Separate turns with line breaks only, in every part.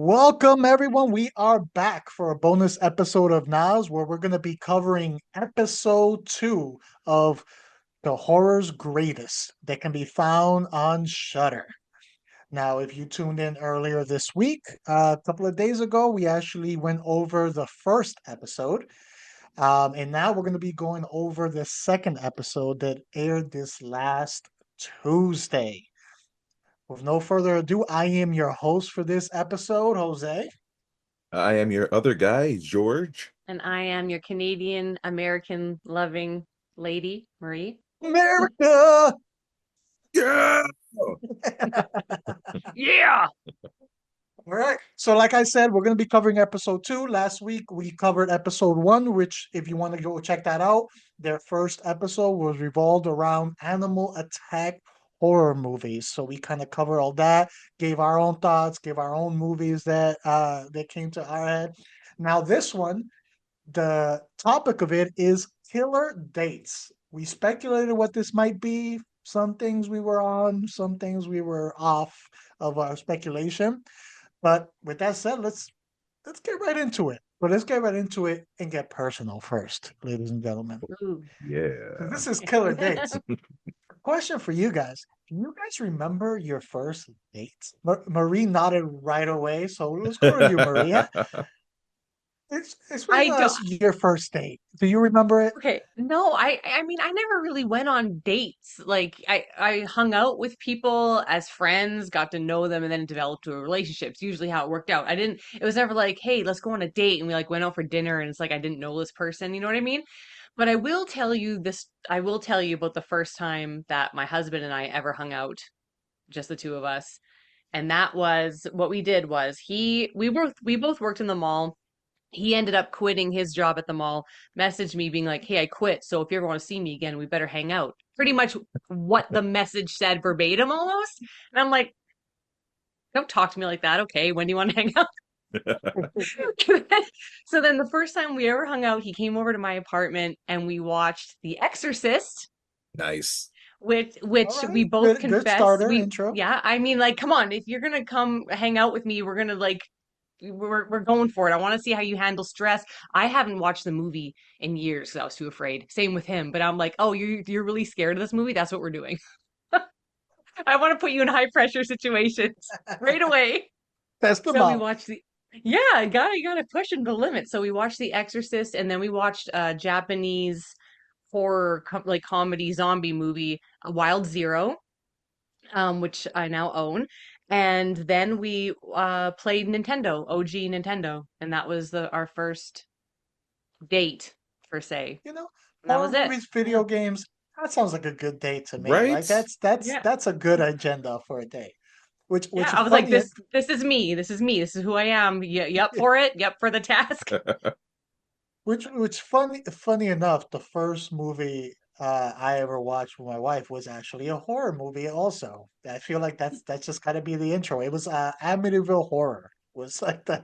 Welcome, everyone. We are back for a bonus episode of NASS where we're going to be covering episode two of The Horror's Greatest that can be found on Shudder. Now, if you tuned in earlier this week, a couple of days ago, we actually went over the first episode. And now we're going to be going over the second episode that aired this last Tuesday. With no further ado, I am your host for this episode, Jose.
I am your other guy, George.
And I am your Canadian American loving lady, Marie.
America!
Yeah.
Yeah.
All right. So, like I said, we're going to be covering episode two. Last week, we covered episode one, which, if you want to go check that out, their first episode was revolved around animal attack horror movies. So, we kind of covered all that, gave our own thoughts, gave our own movies that came to our head. Now, this one, the topic of it is killer dates. We speculated what this might be. Some things we were on, some things we were off of our speculation. But with that said, let's get right into it. But let's get right into it and get personal first, ladies and gentlemen.
Ooh.
So
Yeah.
this is killer dates. Question for you guys. Do you guys remember your first date? Marie nodded right away. So let's go to you, Maria. It's
I
with
don't.
us your first date. Do you remember it?
Okay. No, I mean I never really went on dates. Like I hung out with people as friends, got to know them, and then developed a relationship. It's usually how it worked out. I didn't it was never like, hey, let's go on a date and we like went out for dinner and it's like I didn't know this person, you know what I mean? But I will tell you about the first time that my husband and I ever hung out, just the two of us. And that was what we did was we both worked in the mall. He ended up quitting his job at the mall, messaged me being like, "Hey, I quit. So if you ever want to see me again, we better hang out." Pretty much what the message said verbatim almost. And I'm like, "Don't talk to me like that. Okay, when do you want to hang out?" So then the first time we ever hung out, he came over to my apartment and we watched The Exorcist,
Nice.
All
which
right.
we both
Good
confess
starter
we
intro.
yeah, I mean like come on, if you're gonna come hang out with me, we're gonna like we're going for it. I want to see how you handle stress. I haven't watched the movie in years because I was too afraid. Same with him. But I'm like, oh, you're really scared of this movie? That's what we're doing. I want to put you in high pressure situations right away.
Test them
So we
out.
watched the yeah, gotta push him to the limit. So we watched The Exorcist, and then we watched a Japanese horror like comedy zombie movie, Wild Zero, which I now own. And then we played Nintendo, OG Nintendo, and that was the our first date per se.
You know,
And that
horror
was it.
movies,
Yeah.
video games. That sounds like a good date to me. Like
Right?
Yeah.
that's a good agenda for a date. Which
Yeah.
is
I was like,
funny.
this is me. This is me. This is who I am. You up for it? You up for the task?
Which funny enough, the first movie I ever watched with my wife was actually a horror movie. Also, I feel like that's just got to be the intro. It was Amityville Horror was like the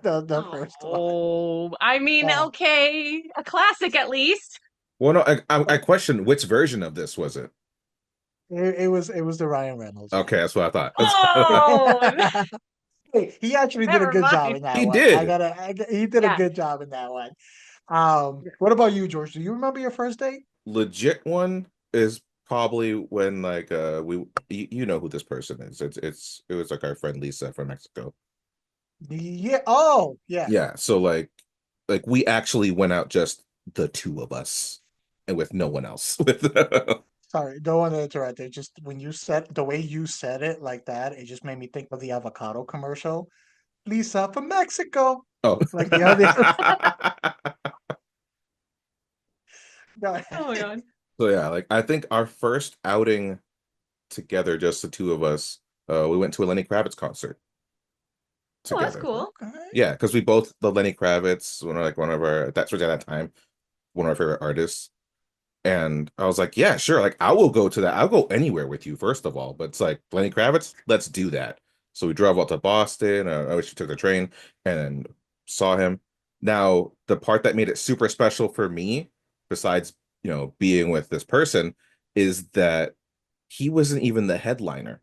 first one.
Oh, I mean,
Yeah,
okay. A classic at least.
Well, no, I question which version of this was it?
it was the Ryan Reynolds one.
Okay, that's what I
Oh,
thought.
Hey, he actually did a
never
good job
mind.
in that
He
one.
did.
He did a
Yeah.
good job in that one. What about you, George? Do you remember your first date?
Legit one is probably when like you know who this person is. It was like our friend Lisa from Mexico.
Yeah. Oh, yeah.
Yeah, so like we actually went out just the two of us and with no one else. With
Sorry, don't want to interrupt. It just when you said the way you said it like that, it just made me think of the avocado commercial. Lisa from Mexico.
Oh.
Like the other. Go
Oh my
ahead.
God.
So yeah, like I think our first outing together, just the two of us, we went to a Lenny Kravitz concert
Oh, that's
together.
cool.
Okay.
Yeah, because we both the Lenny Kravitz, one of our that's was at that time, one of our favorite artists. And I was like, yeah, sure. Like I will go to that. I'll go anywhere with you, first of all. But it's like Lenny Kravitz, let's do that. So we drove out to Boston. I wish we took the train and saw him. Now, the part that made it super special for me, besides, being with this person, is that he wasn't even the headliner.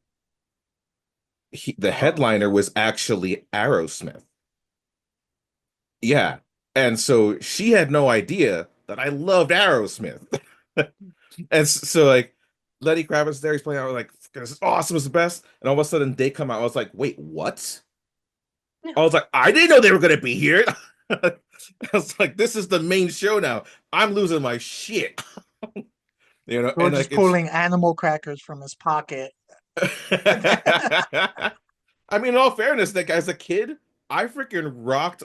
The
Oh,
headliner was actually Aerosmith. Yeah. And so she had no idea that I loved Aerosmith. And so like Lenny Kravitz there, he's playing out like this is awesome, it's the best. And all of a sudden they come out. I was like, wait, what? I was like, I didn't know they were gonna be here. I was like, this is the main show now. I'm losing my shit. And
George is
like it's
pulling animal crackers from his pocket.
I mean, in all fairness, that guy's a kid. I freaking rocked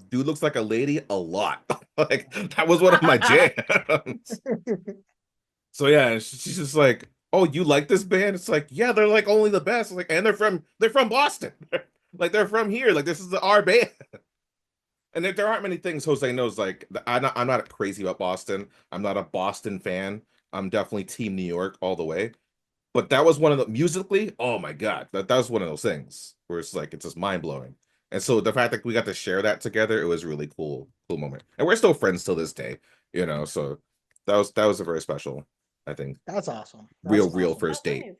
Dude Looks Like a Lady a lot. Like that was one of my jams. So yeah, she's just like, "Oh, you like this band?" It's like, "Yeah, they're like only the best." Like, and they're from Boston. Like they're from here. Like this is our band. And there aren't many things Jose knows. Like I'm not crazy about Boston. I'm not a Boston fan. I'm definitely Team New York all the way. But that was one of the musically, oh my God, that was one of those things where it's like it's just mind blowing. And so the fact that we got to share that together, it was really cool moment. And we're still friends till this day. So that was a very special, I think,
That's awesome. That's
real
awesome.
first
That's
date.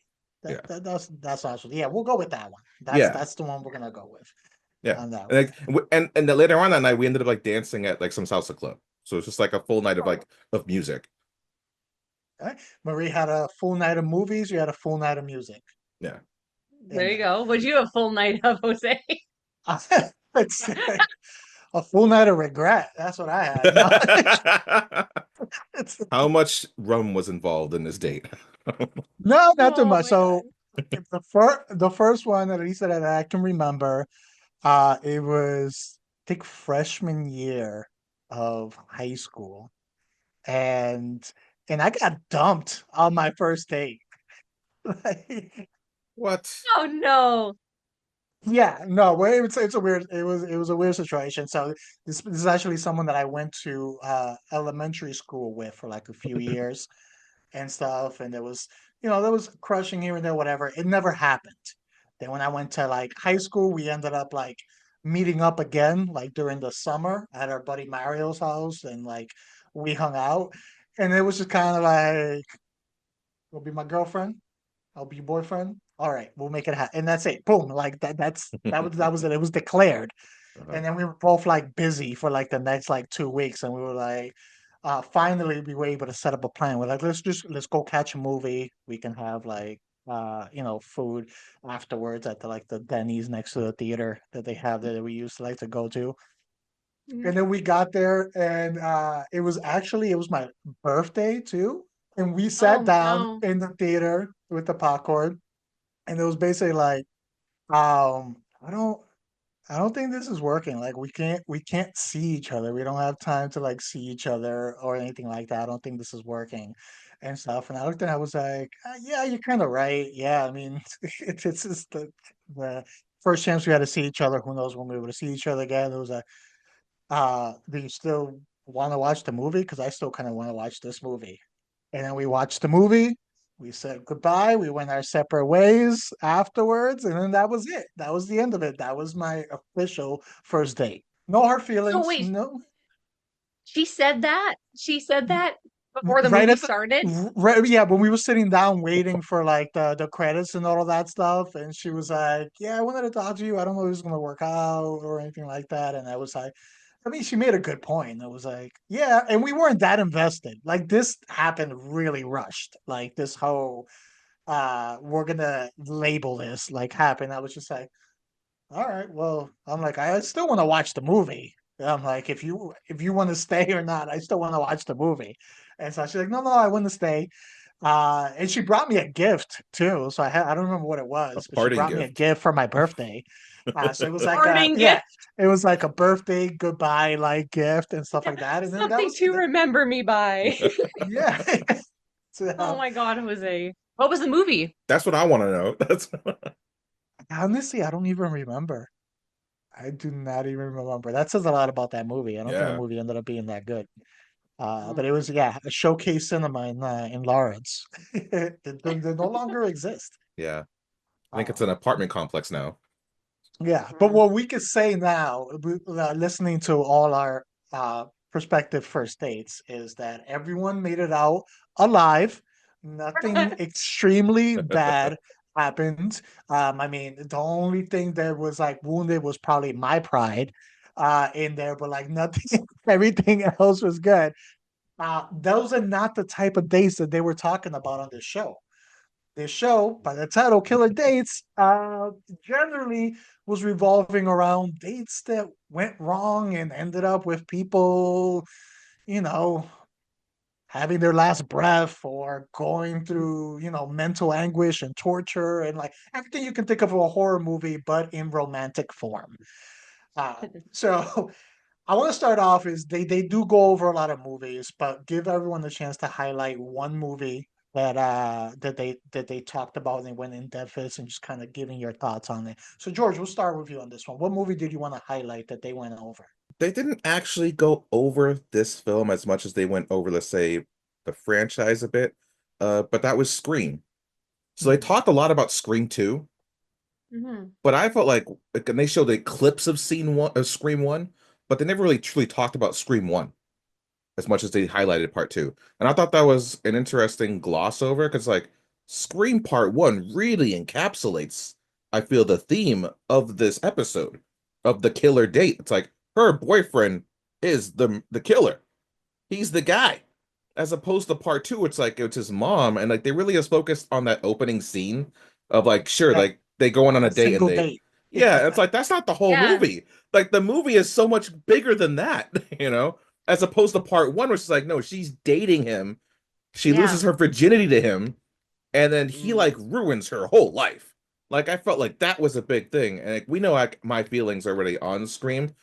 nice.
Yeah.
That's awesome. Yeah, we'll go with that one. That's
Yeah.
that's the one we're gonna go with
Yeah.
on that
And
one.
like and then later on that night we ended up like dancing at like some salsa club. So it's just like a full night of like of music.
Okay. Marie had a full night of movies. You had a full night of music
Yeah.
in
There you
there.
go. Would you have a full night of, Jose?
It's a full night of regret. That's what I had. No, it's
How much rum was involved in this date?
no, not too
Oh
much.
my God.
So the first one, at least that I can remember, it was I think freshman year of high school, and I got dumped on my first date. Like,
What?
Oh no.
yeah, no, well, it's a weird it was a weird situation. So this is actually someone that I went to elementary school with for like a few years and stuff, and there was crushing here and there, whatever. It never happened. Then when I went to like high school, we ended up like meeting up again, like during the summer at our buddy Mario's house, and like we hung out, and it was just kind of like, "Will be my girlfriend. I'll be your boyfriend. All right, we'll make it happen." And that's it. Boom. Like that was it. It was declared.
Uh-huh.
And then we were both like busy for like the next like 2 weeks, and we were like, finally we were able to set up a plan. We're like, let's go catch a movie. We can have like food afterwards at the Denny's next to the theater that they have there that we used to like to go to.
Mm.
And then we got there, and it was my birthday too. And we sat
Oh
down
no.
in the theater with the popcorn, and it was basically like, um, I don't I don't think this is working. Like we can't see each other. We don't have time to like see each other or anything like that. I don't think this is working and stuff. And I looked at it, I was like, yeah, you're kind of right. Yeah, I mean, it's just the first chance we had to see each other. Who knows when we were to see each other again? It was a do you still want to watch the movie? Because I still kind of want to watch this movie. And then we watched the movie. We said goodbye. We went our separate ways afterwards. And then that was it. That was the end of it. That was my official first date. No hard
So
feelings.
wait,
No.
she said that? She said that before the
Right
movie
at the
started?
right, yeah, when we were sitting down waiting for like the credits and all of that stuff, and she was like, "Yeah, I wanted to talk to you. I don't know if it's gonna work out or anything like that." And I was like, I mean, she made a good point. I was like, yeah, and we weren't that invested. Like this happened really rushed. Like this whole we're gonna label this like happened. I was just like, all right, well, I'm like, I still want to watch the movie. I'm like, if you want to stay or not, I still want to watch the movie. And so she's like, no, I want to stay. And she brought me a gift too. So I don't remember what it
A
was, but she
parting
brought me a
gift.
gift for my birthday. So it was like
Parting
yeah,
gift,
it was like a birthday goodbye like gift and stuff like that. And then that
something
was
to remember me by.
yeah.
Oh
So
my God, Jose. What was the movie?
That's what I want to know. That's
honestly, I don't even remember. I do not even remember. That says a lot about that movie. I don't think the
yeah.
movie ended up being that good. But
Mm.
it was yeah, a showcase cinema in Lawrence. They no longer exist.
Yeah. I think it's an
Um,
apartment complex now.
yeah, but
Mm.
what we could say now, listening to all our prospective first dates, is that everyone made it out alive. Nothing extremely bad happened. I mean, the only thing that was like wounded was probably my pride. in there, but like nothing, everything else was good. Those are not the type of dates that they were talking about on this show. This show, by the title Killer Dates, generally was revolving around dates that went wrong and ended up with people, you know, having their last breath or going through, mental anguish and torture and like everything you can think of a horror movie, but in romantic form. So I want to start off is they do go over a lot of movies, but give everyone the chance to highlight one movie that they talked about and they went in depth with and just kind of giving your thoughts on it. So George, we'll start with you on this one. What movie did you want to highlight that they went over?
They didn't actually go over this film as much as they went over, let's say, the franchise a bit. But that was Scream. So they
Hmm.
talked a lot about Scream 2,
Hmm.
but I felt like and they showed the clips of scene one of Scream 1, but they never really truly talked about Scream 1 as much as they highlighted part 2. And I thought that was an interesting gloss over because like Scream Part 1 really encapsulates, I feel, the theme of this episode of the killer date. It's like her boyfriend is the killer. He's the guy. As opposed to part 2, it's like it's his mom, and like they really is focused on that opening scene of like, sure,
Yeah,
like they go on a
a
date and
single
they,
date.
yeah, it's like that's not the whole
Yeah.
movie. Like the movie is so much bigger than that, as opposed to part 1, which is like, no, she's dating him, she
Yeah.
loses her virginity to him, and then he
Mm.
like ruins her whole life. Like I felt like that was a big thing, and like, we know like my feelings already on Scream,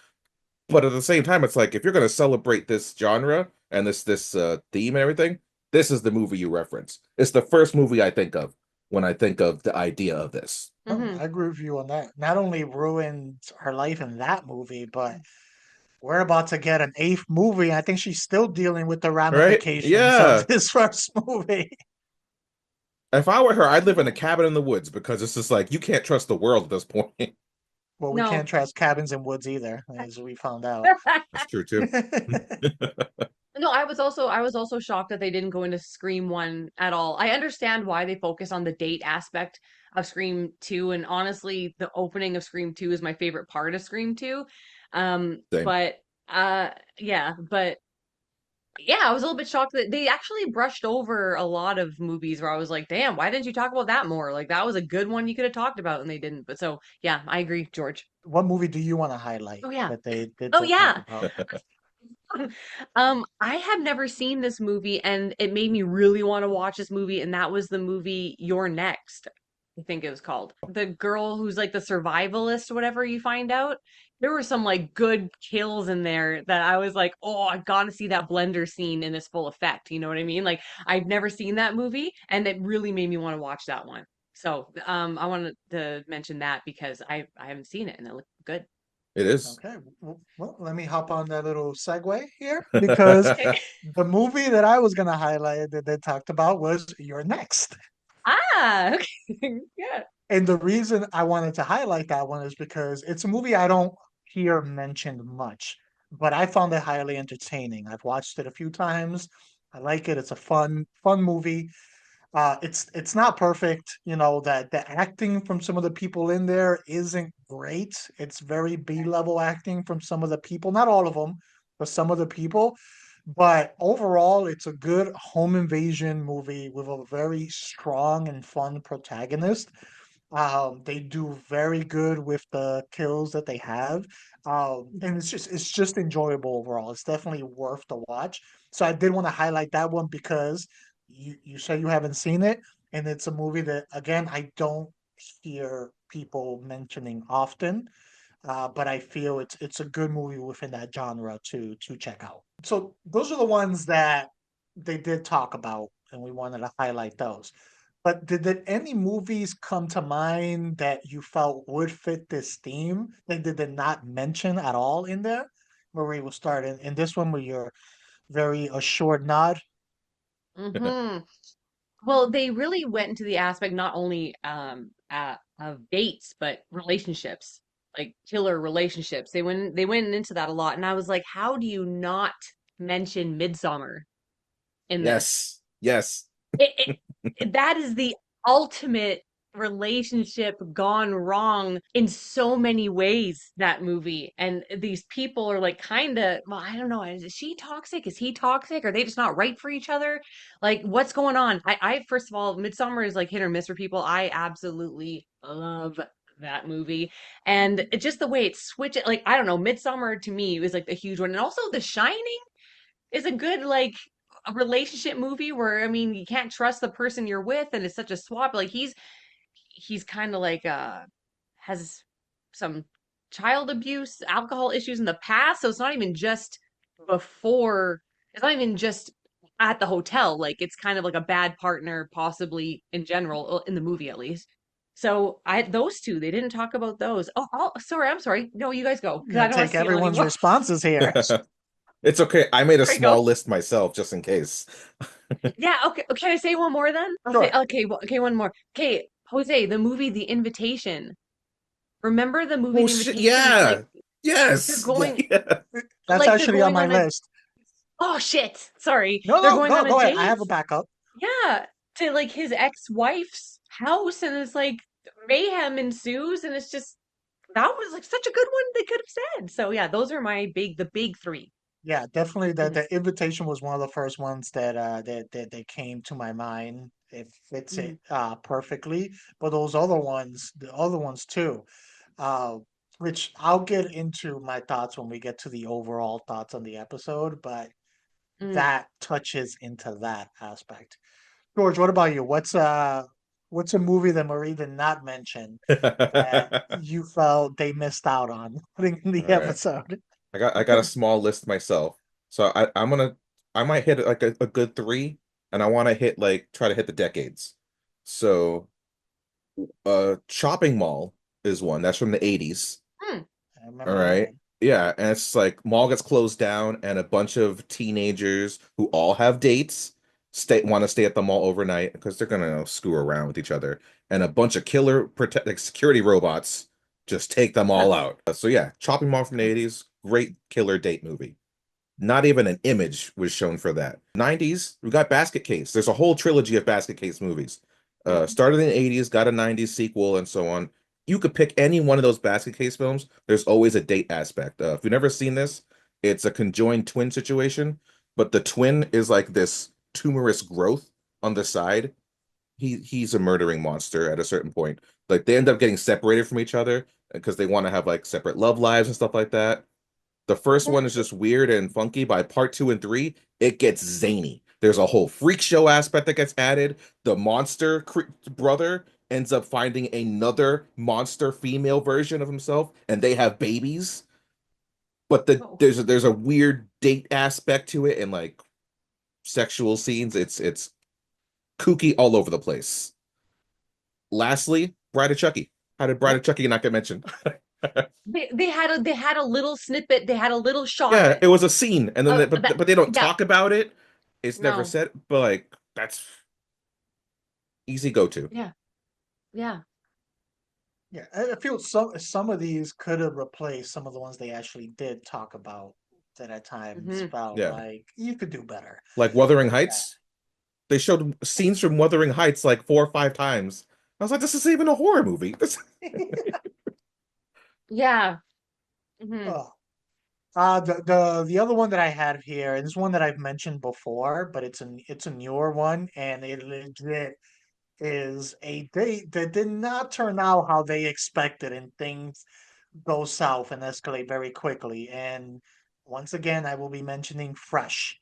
but at the same time, it's like if you're going to celebrate this genre and this theme and everything, this is the movie you reference. It's the first movie I think of when I think of the idea of this.
Oh,
Hmm.
I agree with you on that. Not only ruined her life in that movie, but we're about to get an eighth movie. I think she's still dealing with the
Right?
ramifications of
Yeah.
this first movie.
If I were her, I'd live in a cabin in the woods because it's just like you can't trust the world at this point.
Well, we can't
No.
trust cabins in woods either, as we found out.
That's true too.
No, I was also shocked that they didn't go into Scream 1 at all. I understand why they focus on the date aspect of Scream 2, and honestly, the opening of Scream 2 is my favorite part of Scream 2.
Same.
But yeah, but yeah, I was a little bit shocked that they actually brushed over a lot of movies where I was like, "Damn, why didn't you talk about that more? Like that was a good one you could have talked about," and they didn't. But so, yeah, I agree, George.
What movie do you want to highlight
Oh yeah.
that they did
Oh
to talk
yeah.
about?
I have never seen this movie and it made me really want to watch this movie, and that was the movie You're Next, I think it was called. The girl who's like the survivalist, whatever you find out. There were some like good kills in there that I was like, oh, I've got to see that blender scene in its full effect. You know what I mean? Like I've never seen that movie and it really made me want to watch that one. So I wanted to mention that because I haven't seen it and it looked good.
It is.
Okay, well, let me hop on that little segue here because the movie that I was going to highlight that they talked about was You're Next.
Ah, okay. Yeah.
And the reason I wanted to highlight that one is because it's a movie I don't hear mentioned much, but I found it highly entertaining. I've watched it a few times. I like it. It's a fun movie. It's not perfect, that the acting from some of the people in there isn't great. It's very B-level acting from some of the people, not all of them, but some of the people. But overall, it's a good home invasion movie with a very strong and fun protagonist. They do very good with the kills that they have. And it's just enjoyable overall. It's definitely worth the watch. So I did want to highlight that one because you say you haven't seen it, and it's a movie that again I don't hear people mentioning often. But I feel it's a good movie within that genre to check out. So those are the ones that they did talk about, and we wanted to highlight those. But did any movies come to mind that you felt would fit this theme that they did not mention at all in there? Marie will start in this one with your very assured nod.
Hmm. Well, they really went into the aspect not only of dates, but relationships, like killer relationships. They went into that a lot, and I was like, how do you not mention Midsummer in this?
Yes. Yes.
That is the ultimate. relationship gone wrong in so many ways, that movie. And these people are like kind of, well, I don't know, is she toxic, is he toxic, are they just not right for each other? Like, what's going on? I first of all, Midsummer is like hit or miss for people. I absolutely love that movie. And just the way it switches, like, I don't know, Midsummer to me was like the huge one. And also The Shining is a good, like, a relationship movie where, I mean, you can't trust the person you're with, and it's such a swap. Like, he's kind of like has some child abuse, alcohol issues in the past, so it's not even just before, it's not even just at the hotel. Like, it's kind of like a bad partner possibly in general, in the movie at least. So I those two, they didn't talk about those. Oh, sorry, I'm sorry. No, you guys go,
I'm
because I
gonna
don't want
take
to steal
everyone's
anymore.
responses here.
It's okay. I made a
There you
small
go.
list myself just in case.
Yeah, okay. Can I say one more then? I'll say
Sure.
okay. Okay, one more. Okay, Jose, the movie The Invitation. Remember the movie
Oh
The
shit!
Invitation? Like,
Yeah,
they're
yes,
going
yeah.
That's
like they're
actually on
going
my
on a,
list.
oh shit, sorry.
No,
They're
no,
going
go,
on a
go ahead. I
date.
have a backup.
Yeah, to like his ex-wife's house, and it's like mayhem ensues, and it's just, that was like such a good one they could have said. So yeah, those are my the big three.
Yeah, definitely.
Mhm,
The invitation was one of the first ones that came to my mind. It fits
mhm,
it perfectly. But those other ones, the other ones too, uh, which I'll get into my thoughts when we get to the overall thoughts on the episode, but
mm.
that touches into that aspect. George, what about you? What's a movie that Marie did not mention that you felt they missed out on putting in the
All right.
episode?
I got a small list myself. So I might hit like a good three, and I want to hit like try to hit the decades. So Chopping Mall is one. That's from the 80s.
Mm.
I
All
remember that
right.
one.
Yeah, and it's like mall gets closed down and a bunch of teenagers who all have dates stay at the mall overnight because they're gonna screw around with each other. And a bunch of killer protect like security robots just take them all out. So yeah, Chopping Mall from the 80s, great killer date movie. Not even an image was shown for that. 90s, we got Basket Case. There's a whole trilogy of Basket Case movies. Started in the 80s, got a 90s sequel, and so on. You could pick any one of those Basket Case films. There's always a date aspect. If you've never seen this, it's a conjoined twin situation, but the twin is like this tumorous growth on the side. He's a murdering monster at a certain point. Like they end up getting separated from each other because they want to have like separate love lives and stuff like that. The first one is just weird and funky. By part two and three, it gets zany. There's a whole freak show aspect that gets added. The brother ends up finding another monster female version of himself, and they have babies. But
Oh.
there's a weird date aspect to it and like sexual scenes. It's kooky all over the place. Lastly, Bride of Chucky. How did Bride
Yep.
of Chucky not get mentioned?
They had a little snippet, they had a little shot of
Yeah,
it.
it was a scene, and then
That,
but they don't
yeah,
talk about it. It's never
no.
said, but like that's easy go to.
Yeah, yeah.
Yeah, I feel some of these could have replaced some of the ones they actually did talk about that at times
Hmm.
felt
Yeah,
like you could do better.
like Wuthering
Yeah.
Heights. They showed scenes from Wuthering Heights like 4 or 5 times. I was like, this isn't even a horror movie.
Yeah. Hmm.
Oh. The other one that I have here, and this one that I've mentioned before, but it's a newer one, and it legit is a date that did not turn out how they expected, and things go south and escalate very quickly. And once again, I will be mentioning Fresh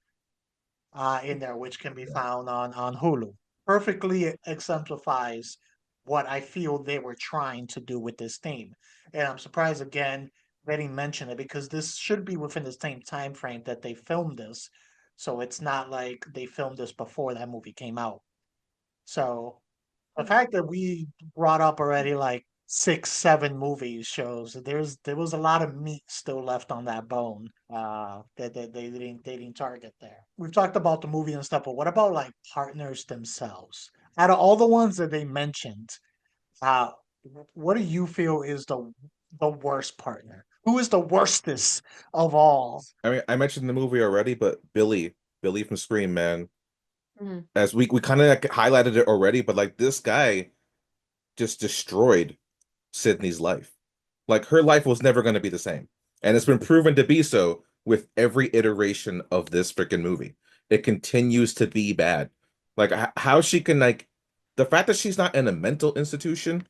in there, which can be found on Hulu. Perfectly exemplifies what I feel they were trying to do with this theme. And I'm surprised again they didn't mention it because this should be within the same time frame that they filmed this. So it's not like they filmed this before that movie came out. So the fact that we brought up already like 6, 7 movies shows that there was a lot of meat still left on that bone that they didn't target there. We've talked about the movie and stuff, but what about like partners themselves? Out of all the ones that they mentioned, uh, what do you feel is the worst partner? Who is the worstest of all?
I mean, I mentioned the movie already, but Billy from Scream, man.
Hmm.
As we kind of like highlighted it already, but like this guy, just destroyed Sydney's life. Like her life was never going to be the same. And it's been proven to be so with every iteration of this freaking movie. It continues to be bad. Like how she can like the fact that she's not in a mental institution,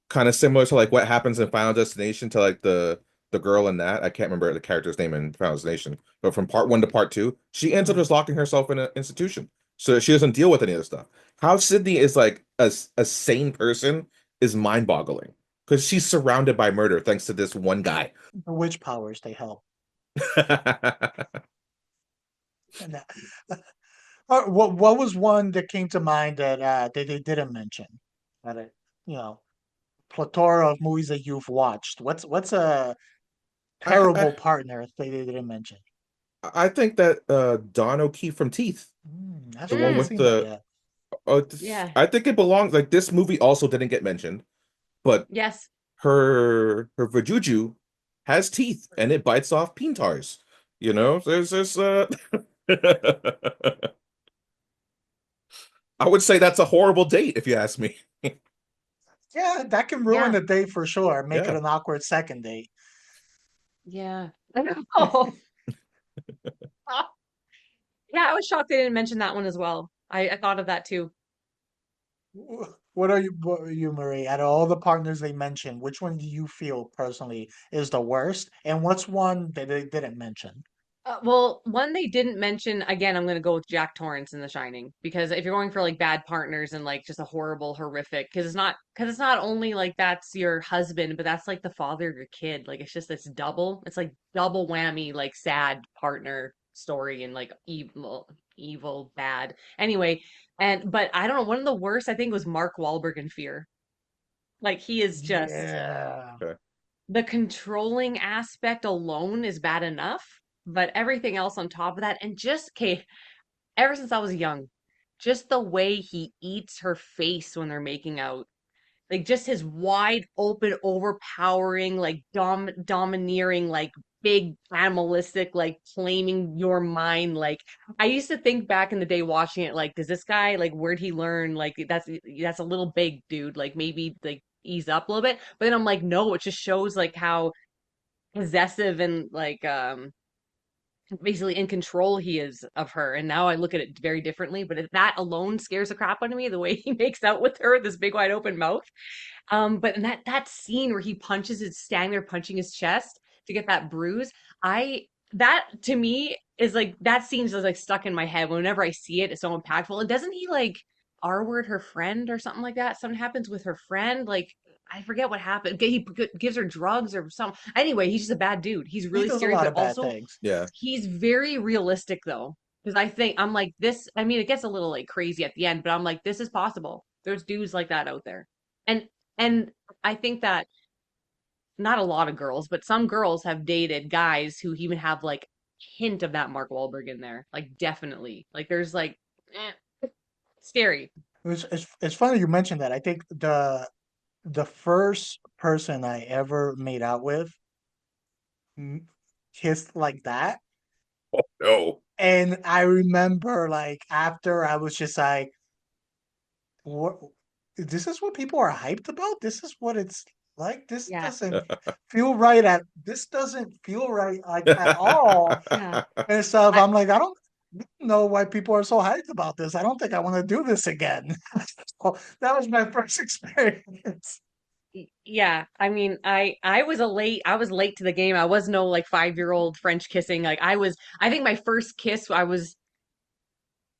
kind of similar to like what happens in Final Destination to like the girl in that. I can't remember the character's name in Final Destination, but from part one to part two, she ends up
Mm.
just locking herself in an institution so that she doesn't deal with any of this stuff. How Sydney is like a sane person is mind-boggling because she's surrounded by murder thanks to this one guy.
The witch powers they help. And that, what was one that came to mind that they didn't mention? That it, you know, plethora of movies that you've watched. What's a
I
terrible partner they didn't mention?
I think that Don O'Keefe from Teeth, the
Actually, I
one
haven't
Mm,
with
seen that
the
yet.
yeah.
I think it belongs like this movie also didn't get mentioned, but
Yes.
her Vajuju has teeth and it bites off pintars. You know, there's this I would say that's a horrible date if you ask me.
Yeah, that can ruin
Yeah.
a date for sure. Make it
Yeah.
an awkward second date.
Yeah. Oh. Yeah, I was shocked they didn't mention that one as well. I thought of that too.
What are you, Marie? Out of all the partners they mentioned, which one do you feel personally is the worst? And what's one that they didn't mention?
Well, one they didn't mention, again, I'm going to go with Jack Torrance in The Shining because if you're going for like bad partners and like just a horrible, horrific, because it's not only like that's your husband, but that's like the father of your kid. Like it's just it's like double whammy, like sad partner story and like evil, bad. Anyway, but I don't know, one of the worst I think was Mark Wahlberg in Fear. Like he is just
Yeah.
Okay.
the controlling aspect alone is bad enough, but everything else on top of that, and just okay, ever since I was young, just the way he eats her face when they're making out, like just his wide open, overpowering, like domineering, like big animalistic, like claiming your mind. Like I used to think back in the day watching it, like, does this guy like where'd he learn? Like that's a little big, dude. Like maybe like ease up a little bit. But then I'm like, no, it just shows like how possessive and like basically in control he is of her. And now I look at it very differently. But if that alone scares the crap out of me, the way he makes out with her, this big wide open mouth. But in that scene where he punches his standing there punching his chest to get that bruise, I that to me is like that scene's just like stuck in my head. Whenever I see it, it's so impactful. And doesn't he like R-word her friend or something like that? Something happens with her friend. Like I forget what happened. He gives her drugs or something. Anyway, he's just a bad dude. He's
He
really
does a
scary,
lot
but
of bad
also
things.
Yeah.
he's very realistic though. Because I think I'm like this. I mean, it gets a little like crazy at the end, but I'm like, this is possible. There's dudes like that out there. And and I think that not a lot of girls, but some girls have dated guys who even have like hint of that Mark Wahlberg in there. Like definitely. Like there's like scary.
It's funny you mentioned that. I think the first person I ever made out with mm, kissed like that.
No.
And I remember like after I was just like, what this is what people are hyped about? This is what it's like.
Yeah.
This doesn't feel right like at all.
Yeah.
And stuff.
I
I'm like, I don't know why people are so hyped about this. I don't think I want to do this again. So that was my first experience.
yeah, I mean, I was late to the game. I was no like 5-year-old French kissing. Like I think my first kiss I was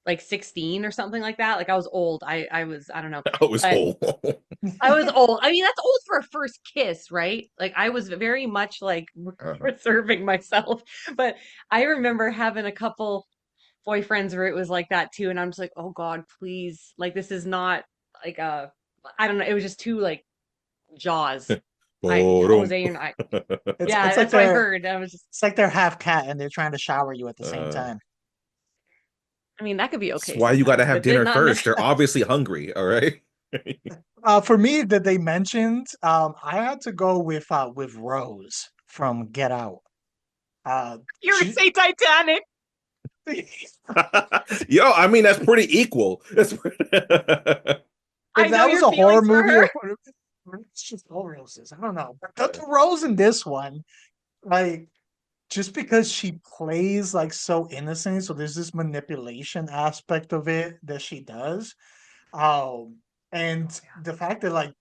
like 16 or something like that. Like I was old. I don't know.
I was
But
whole.
I was old. I mean, that's old for a first kiss, right? Like I was very much like
Uh-huh.
reserving myself. But I remember having a couple boyfriends where it was like that too, and I'm just like, oh God, please, like this is not like I don't know. It was just too like Jaws.
Boom.
Jose and I,
It's
yeah,
it's like
that's what I
they're
heard. I was just,
it's like they're half cat and they're trying to shower you at the same
Uh,
time.
I mean, that could be
that's
okay
why you got to
sometimes,
have
but did
dinner
not.
first. They're obviously hungry, all right?
For me, that they mentioned, I had to go with Rose from Get Out.
You're gonna
She,
say Titanic.
Yo, I mean that's pretty equal. That's pretty...
if
I know
that was
your
a horror
feelings for
movie,
her.
or it's just all roses. I don't know. But the Rose in this one, like just because she plays like so innocent, so there's this manipulation aspect of it that she does. Um, and the fact that like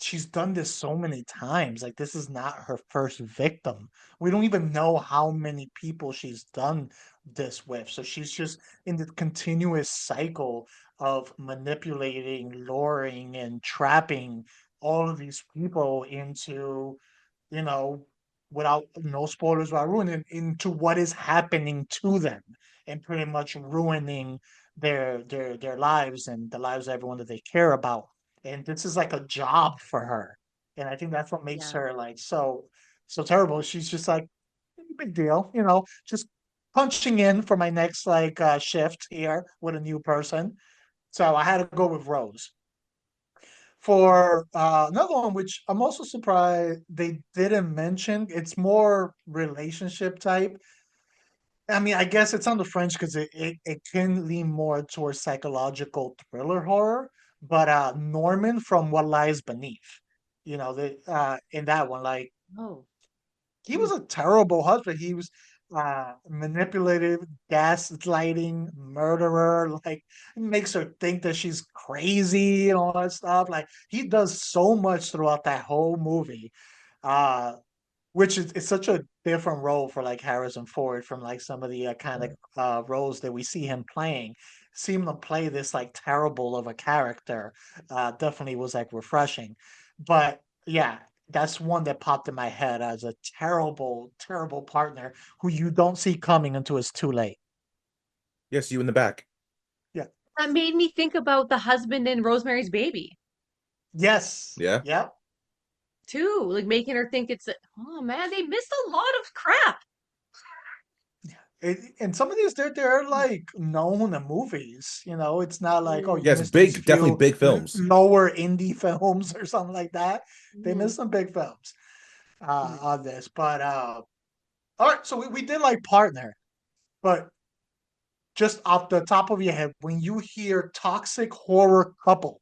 she's done this so many times, like this is not her first victim. We don't even know how many people she's done this with. So she's just in the continuous cycle of manipulating, luring, and trapping all of these people into, you know, without no spoilers, without ruining into what is happening to them and pretty much ruining their lives and the lives of everyone that they care about. And this is like a job for her. And I think that's what makes
Yeah.
her like so terrible. She's just like big deal, just punching in for my next like shift here with a new person. So I had to go with Rose. For another one, which I'm also surprised they didn't mention, it's more relationship type. I mean, I guess it's on the French because it can lean more towards psychological thriller horror. But Norman from What Lies Beneath, in that one, like
Oh.
he was
Mm.
a terrible husband. He was manipulative, gaslighting, murderer. Like makes her think that she's crazy and all that stuff. Like he does so much throughout that whole movie. Uh, which is it's such a different role for like Harrison Ford from like some of the iconic roles that we see him playing. See him to play this like terrible of a character definitely was like refreshing. But yeah, that's one that popped in my head as a terrible, terrible partner who you don't see coming until it's too late.
Yes, you in the back.
Yeah.
That made me think about the husband in Rosemary's Baby
Yes.
Yeah.
Yep.
too, like making her think oh man, they missed a lot of crap.
And some of these they're like known in movies. It's not like, oh,
Mm,
you
Yes,
missed these
big, definitely
few
big films.
lower indie films or something like that. They
mm,
missed some big films
mm.
on this. But all right, so we did like partner, but just off the top of your head, when you hear toxic horror couple,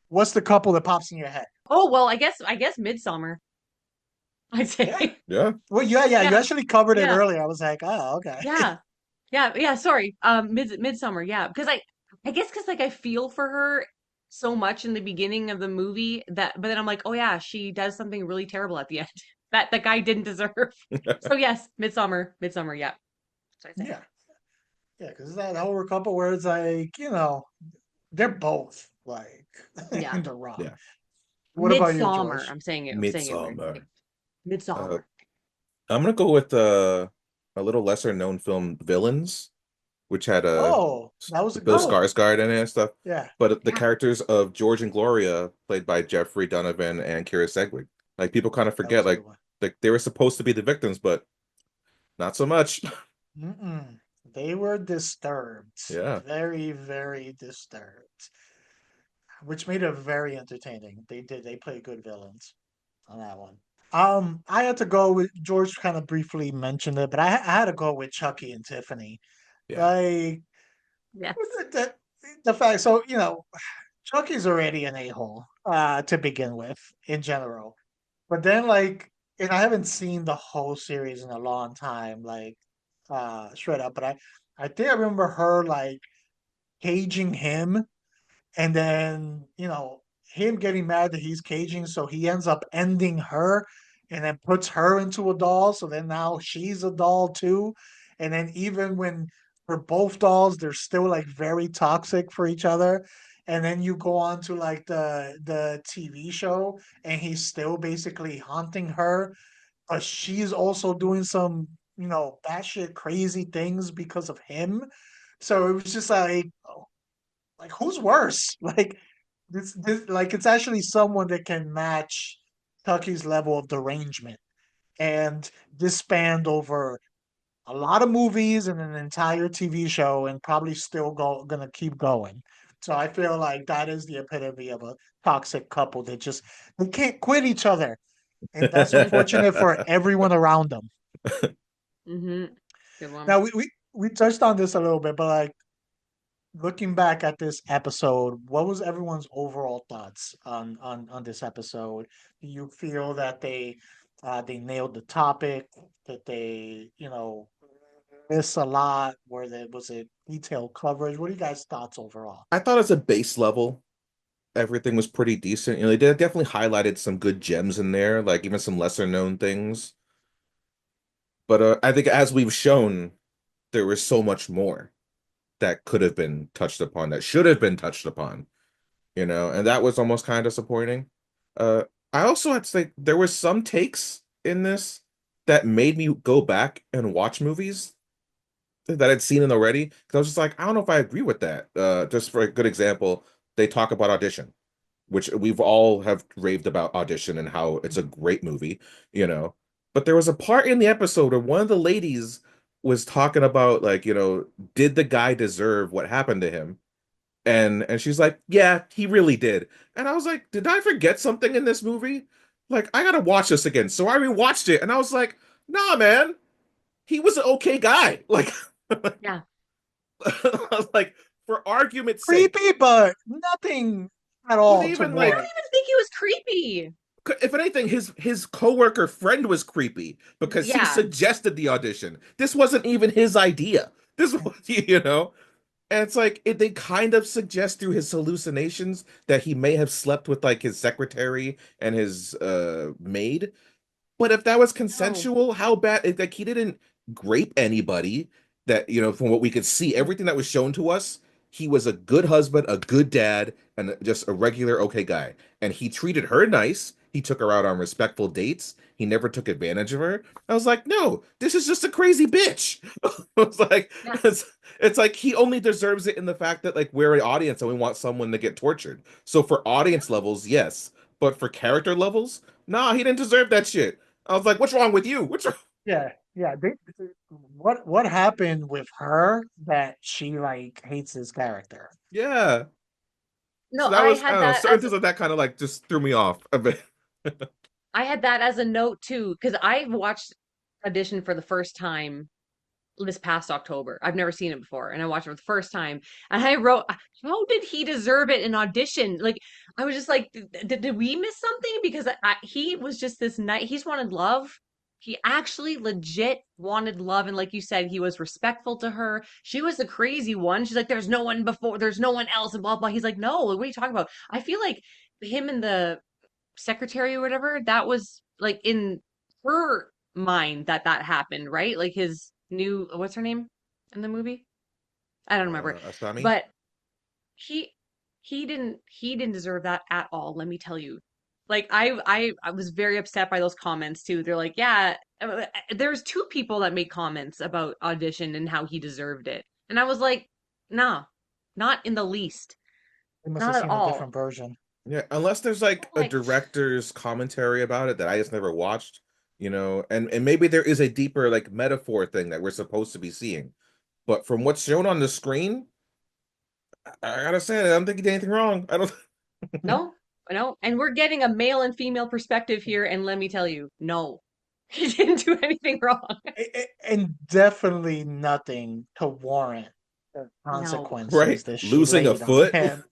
what's the couple that pops in your head?
Oh well, I guess Midsummer. I'd
Yeah.
say.
Yeah.
Well, yeah, you
Yeah,
actually covered it
yeah,
earlier. I was like, oh, okay.
yeah, yeah. Sorry, Midsummer. Yeah, because I guess because like I feel for her so much in the beginning of the movie but then I'm like, oh yeah, she does something really terrible at the end that the guy didn't deserve. So yes, Midsummer. Yeah, that's what I say.
Yeah, yeah, because that horror couple where it's like, they're both like
Yeah,
in the wrong.
Yeah.
What about you,
Midsummer.
George?
I'm saying it weird.
Midsummer. Uh,
Midsummer.
I'm gonna go with a little lesser known film, Villains, which had
Oh, that was a
Bill
good one.
Oh,
Skarsgård in it and stuff.
Yeah.
But the
yeah.
characters of George and Gloria, played by Jeffrey Donovan and Kira Sedgwick, like people kind of
That
forget,
was a good one.
like they were supposed to be the victims, but not so much.
Mm-mm. They were disturbed.
Yeah.
Very, very disturbed. Which made it very entertaining. They played good villains on that one. I had to go with George kind of briefly mentioned it, but I had to go with Chucky and Tiffany.
Yeah.
Like
Yes.
the fact so, Chucky's already an a-hole, to begin with, in general. But then like and I haven't seen the whole series in a long time, like straight up, but I think I remember her like caging him and then, him getting mad that he's caging, so he ends up ending her and then puts her into a doll. So then now she's a doll too. And then even when for both dolls, they're still like very toxic for each other. And then you go on to like the TV show, and he's still basically haunting her, but she's also doing some, batshit crazy things because of him. So it was just like who's worse? Like this like it's actually someone that can match Tucky's level of derangement. And this spanned over a lot of movies and an entire TV show and probably still gonna keep going. So I feel like that is the epitome of a toxic couple that just they can't quit each other. And that's unfortunate for everyone around them.
Mm-hmm. Good one.
Now we touched on this a little bit, but like looking back at this episode, what was everyone's overall thoughts on this episode? Do you feel that they nailed the topic, that they, miss a lot, where there was a detailed coverage? What are you guys' thoughts overall?
I thought as a base level, everything was pretty decent. They did definitely highlighted some good gems in there, like even some lesser known things. But I think as we've shown, there was so much more that could have been touched upon, that should have been touched upon, and that was almost kind of disappointing. Uh, I also had to say there were some takes in this that made me go back and watch movies that I'd seen it already. Because I was just like, I don't know if I agree with that. Just for a good example, they talk about Audition, which we've all have raved about Audition and how it's a great movie, you know. But there was a part in the episode where one of the ladies was talking about like, did the guy deserve what happened to him? And she's like, yeah, he really did. And I was like, did I forget something in this movie? Like, I gotta watch this again. So I rewatched it and I was like, nah, man, he was an okay guy. Like,
Yeah.
I was like, for argument's sake,
Creepy, but nothing at
but
all to
even
I don't
warrant.
like,
even think he was creepy.
if anything, his coworker friend was creepy because he
Yeah.
suggested the audition. This wasn't even his idea. This was, and it's like they kind of suggest through his hallucinations that he may have slept with like his secretary and his maid. But if that was
No.
consensual, how bad? Like he didn't grape anybody. That from what we could see, everything that was shown to us, he was a good husband, a good dad, and just a regular okay guy. And he treated her nice. He took her out on respectful dates. He never took advantage of her. I was like, no, this is just a crazy bitch. I was like,
Yeah.
it's like he only deserves it in the fact that like we're an audience and we want someone to get tortured. So for audience levels, yes, but for character levels, nah, he didn't deserve that shit. I was like, what's wrong with you? What's wrong?
Yeah, yeah. What happened with her that she like hates his character?
Yeah. So
No,
that was, I don't know, certain things like that kind of like just threw me off a bit.
I had that as a note too, because I watched Audition for the first time this past October. I've never seen it before, and I watched it for the first time. And I wrote, "How did he deserve it in Audition?" Like, I was just like, "Did we miss something?" Because he was just this night. He's wanted love. He actually legit wanted love, and like you said, he was respectful to her. She was the crazy one. She's like, "There's no one before. There's no one else," and blah blah. He's like, "No, what are you talking about?" I feel like him and the secretary or whatever, that was like in her mind that happened, right? Like his new, what's her name in the movie? I don't remember.
Asami?
But he he didn't deserve that at all, let me tell you. Like I was very upset by those comments too. They're like, yeah, there's two people that made comments about Audition and how he deserved it. And I was like, nah, not in the least.
They must
Not
have
at
seen a
all.
different version.
Yeah, unless there's like a
Like,
director's commentary about it that I just never watched, and maybe there is a deeper like metaphor thing that we're supposed to be seeing. But from what's shown on the screen, I gotta say, I don't think he did anything wrong. I don't.
no, no. And we're getting a male and female perspective here. And let me tell you, no, he didn't do anything wrong.
And definitely nothing to warrant the
No,
consequences
Right?
that she
Losing a
laid on
foot.
him.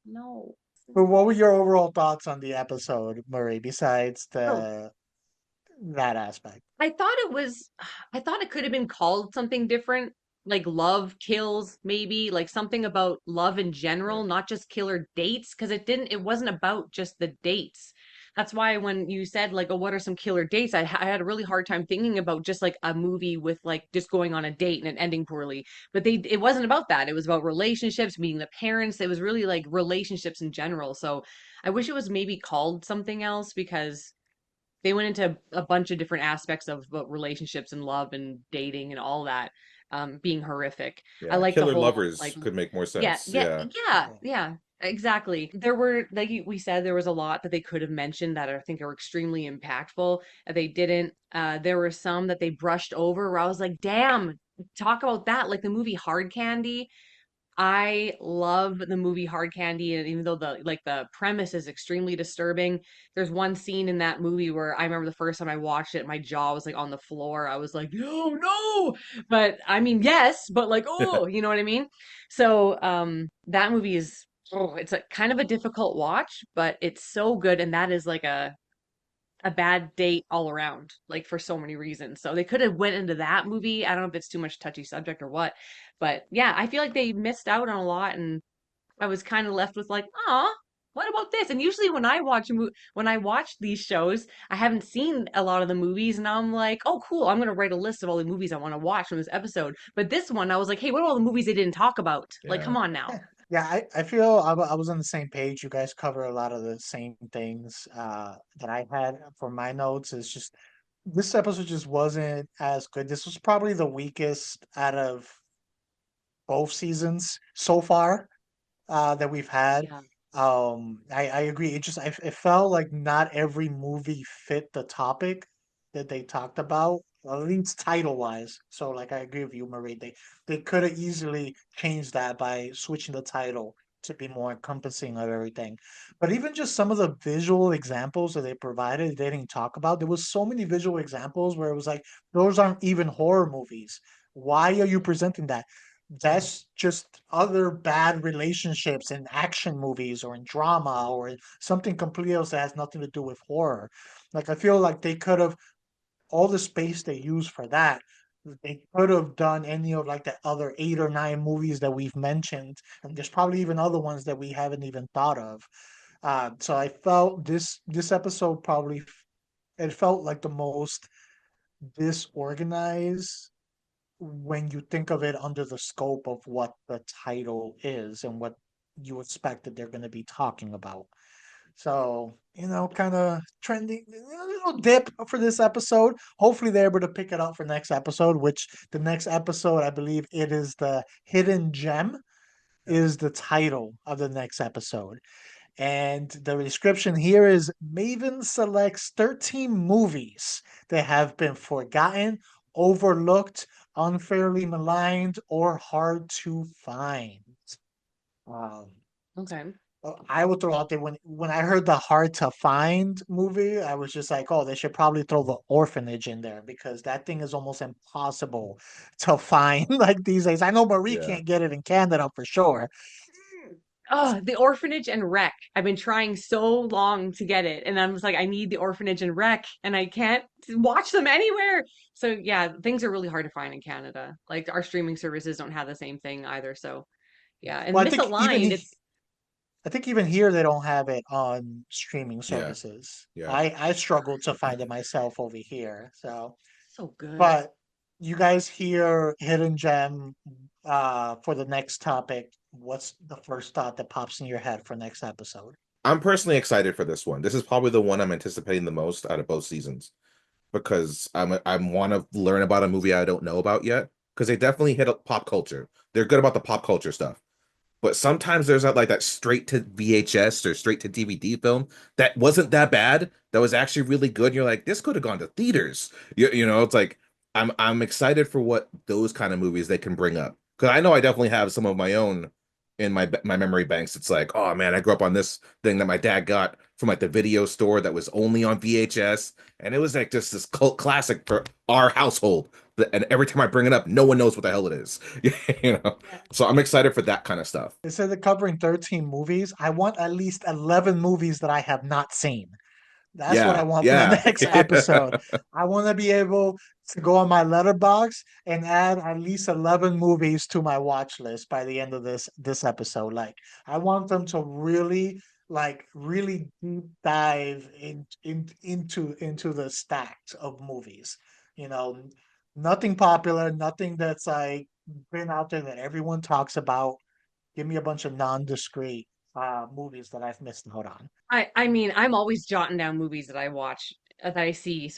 no.
But what were your overall thoughts on the episode, Murray, besides
Oh,
the that aspect?
I thought it was, I thought it could have been called something different, like Love Kills, maybe, like something about love in general,
Right.
not just killer dates, because it wasn't about just the dates. That's why when you said like, oh, what are some killer dates? I had a really hard time thinking about just like a movie with like just going on a date and it ending poorly. But it wasn't about that. It was about relationships, meeting the parents. It was really like relationships in general. So I wish it was maybe called something else because they went into a bunch of different aspects of relationships and love and dating and all that being horrific. I
Yeah,
like the
killer
whole
lovers
like
could make more
yeah,
sense.
yeah,
Yeah.
yeah,
Yeah.
yeah, exactly. There were, like we said, there was a lot that they could have mentioned that I think are extremely impactful. They didn't. There were some that they brushed over where I was like, damn, talk about that, like the movie Hard Candy. I love the movie Hard Candy, and even though the premise is extremely disturbing, there's one scene in that movie where I remember the first time I watched it, my jaw was like on the floor. I was like, "No, no!" But I mean, yes, but like, oh, you know what I mean? So, that movie is it's a kind of a difficult watch, but it's so good, and that is like a bad date all around, like for so many reasons. So they could have went into that movie. I don't know if it's too much touchy subject or what, but yeah, I feel like they missed out on a lot, and I was kind of left with like, oh, what about this? And usually when I watch these shows, I haven't seen a lot of the movies, and I'm like, oh, cool, I'm gonna write a list of all the movies I want to watch from this episode. But this one, I was like, hey, what are all the movies they didn't talk about? Like,
Yeah.
come on now.
Yeah, I feel I was on the same page. You guys cover a lot of the same things that I had for my notes. It's just this episode just wasn't as good. This was probably the weakest out of both seasons so far that we've had.
Yeah.
I agree. It felt like not every movie fit the topic that they talked about, at least title wise. So like I agree with you, Marie. They could have easily changed that by switching the title to be more encompassing of everything. But even just some of the visual examples that they provided, they didn't talk about. There was so many visual examples where it was like, those aren't even horror movies. Why are you presenting that? That's just other bad relationships in action movies or in drama or in something completely else that has nothing to do with horror. Like I feel like they could have all the space they use for that. They could have done any of like the other 8 or 9 movies that we've mentioned, and there's probably even other ones that we haven't even thought of. So I felt this episode it felt like the most disorganized when you think of it under the scope of what the title is and what you expect that they're going to be talking about. So, kind of trending, a little dip for this episode. Hopefully, they're able to pick it up for next episode, which the next episode, I believe it is the Hidden Gem, is the title of the next episode. And the description here is Maven selects 13 movies that have been forgotten, overlooked, unfairly maligned, or hard to find. Um,
Okay.
I would throw out there when I heard the hard to find movie, I was just like, oh, they should probably throw the orphanage in there because that thing is almost impossible to find like these days. I know Marie
Yeah.
can't get it in Canada for sure.
Oh, the orphanage and rec. I've been trying so long to get it, and I'm just like, I need the orphanage and rec, and I can't watch them anywhere. So yeah, things are really hard to find in Canada. Like our streaming services don't have the same thing either. So yeah, and
Well, I think even
misaligned, it's
I think even here they don't have it on streaming
Yeah.
services.
Yeah.
I struggle to find it myself over here. So,
so good.
but you guys hear Hidden Gem for the next topic. What's the first thought that pops in your head for next episode?
I'm personally excited for this one. This is probably the one I'm anticipating the most out of both seasons because I want to learn about a movie I don't know about yet because they definitely hit up pop culture. They're good about the pop culture stuff. But sometimes there's that straight to VHS or straight to DVD film that wasn't that bad, that was actually really good. And you're like, this could have gone to theaters. It's like I'm excited for what those kind of movies they can bring up. Because I know I definitely have some of my own in my memory banks. It's like, oh man, I grew up on this thing that my dad got from like the video store that was only on VHS, and it was like just this cult classic for our household. And every time I bring it up, no one knows what the hell it is. you know.
Yeah.
So I'm excited for that kind of stuff.
Instead of covering 13 movies, I want at least 11 movies that I have not seen. That's what I
Yeah,
want for the
yeah.
next episode. I want to be able to go on my letterbox and add at least 11 movies to my watch list by the end of this episode. Like I want them to really deep dive into the stacks of movies. You know, nothing popular, nothing that's like been out there that everyone talks about. Give me a bunch of non-discrete movies that I've missed out on.
I mean, I'm always jotting down movies that I watch that I see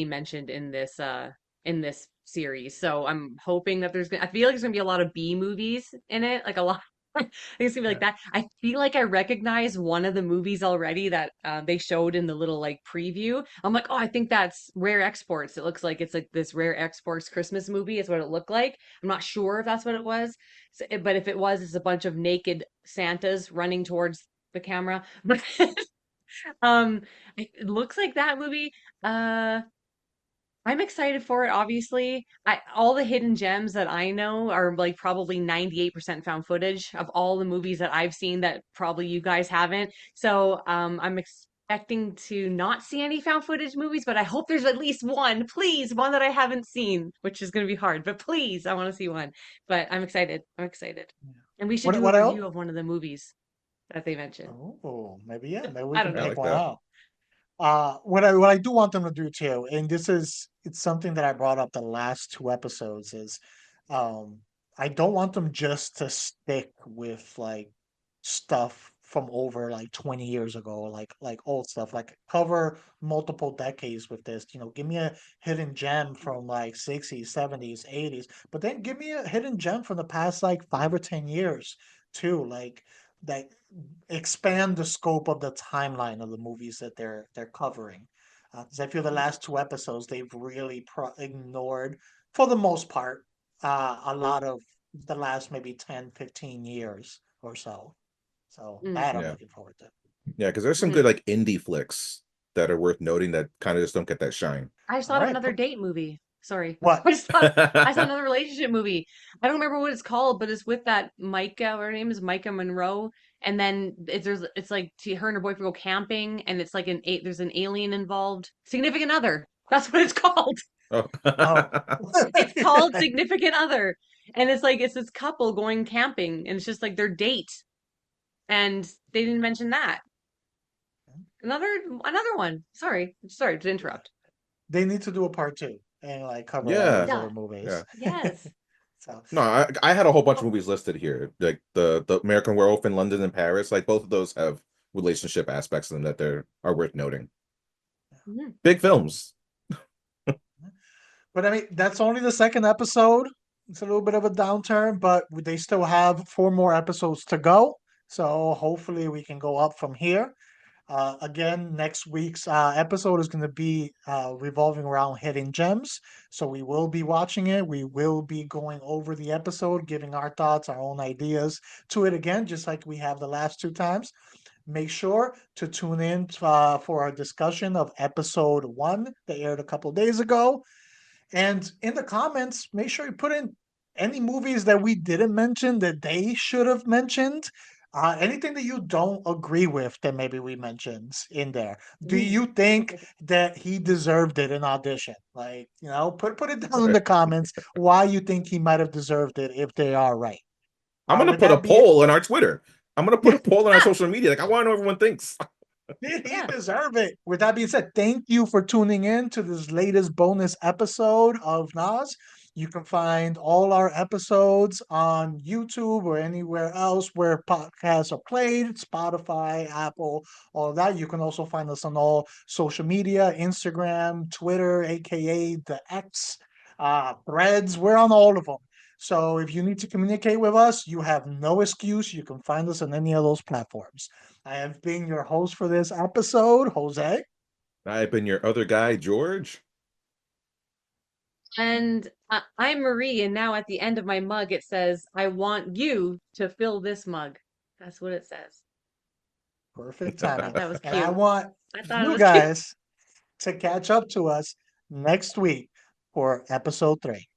mentioned in this series. So I'm hoping that I feel like there's gonna be a lot of B movies in it, like a lot. think it's gonna be like that. I feel like I recognize one of the movies already that they showed in the little like preview. I'm like, oh, I think that's Rare Exports. It looks like it's like this Rare Exports Christmas movie is what it looked like. I'm not sure if that's what it was, but if it was, it's a bunch of naked Santas running towards the camera. But um, it looks like that movie. Uh, I'm excited for it, obviously. All the hidden gems that I know are like probably 98% found footage of all the movies that I've seen that probably you guys haven't. So I'm expecting to not see any found footage movies, but I hope there's at least one, please, one that I haven't seen, which is going to be hard, but please, I want to see one. But I'm excited. I'm excited.
Yeah.
And we should do a
What else?
review of one of the movies that they mentioned.
Oh, maybe yeah, maybe we
I don't
can
I
know.
pick
like
one
that.
out. What I do want them to do too, and it's something that I brought up the last two episodes is, um, I don't want them just to stick with like stuff from over like 20 years ago, like old stuff, like cover multiple decades with this. Give me a hidden gem from like 60s, 70s, 80s, but then give me a hidden gem from the past like 5 or 10 years too, like that expand the scope of the timeline of the movies that they're covering. Because I feel the last two episodes they've really ignored, for the most part, a lot of the last maybe 10, 15 years or so. So
Mm,
that I'm
Yeah.
looking forward to.
Yeah, because there's some
mhm.
good like indie flicks that are worth noting that kind of just don't get that shine.
I just
All
thought of
right.
another date movie. Sorry.
What?
I saw another relationship movie. I don't remember what it's called, but it's with that Micah, her name is Micah Monroe. And then it's like her and her boyfriend go camping, and it's like there's an alien involved. Significant Other. That's what it's called.
Oh.
Oh.
It's called Significant Other. And it's like it's this couple going camping, and it's just like their date. And they didn't mention that. Another one. Sorry to interrupt.
They need to do a part two and like cover all
Yeah.
those
Yeah.
other movies.
Yeah.
Yes.
So,
No, I had a whole bunch of movies listed here, like the American Werewolf in London and Paris. Like both of those have relationship aspects in them that are worth noting.
Mhm.
Big films.
but I mean, that's only the second episode. It's a little bit of a downturn, but they still have four more episodes to go. So hopefully we can go up from here. Again, next week's episode is going to be revolving around hidden gems. So we will be watching it. We will be going over the episode, giving our thoughts, our own ideas to it again, just like we have the last two times. Make sure to tune in for our discussion of episode one that aired a couple days ago. And in the comments, make sure you put in any movies that we didn't mention that they should have mentioned. Anything that you don't agree with that maybe we mentioned in there. Do
Ooh.
you think that he deserved it in audition? Like, put it down in the comments why you think he might have deserved it if they are right.
I'm gonna
With
put a
that being,
poll on our Twitter. I'm gonna put a poll on our social media. Like I want to know what everyone thinks.
did he
Yeah.
deserve it? With that being said, thank you for tuning in to this latest bonus episode of NASS. You can find all our episodes on YouTube or anywhere else where podcasts are played, Spotify, Apple, all of that. You can also find us on all social media, Instagram, Twitter, aka the X, Threads. We're on all of them. So if you need to communicate with us, you have no excuse. You can find us on any of those platforms. I have been your host for this episode, Jose.
I've been your other guy, George.
And I'm Marie, and now at the end of my mug it says, "I want you to fill this mug." That's what it says.
Perfect
I thought
timing.
that was
And I
cute.
want
I thought it
you
was cute.
guys to catch up to us next week for episode 3.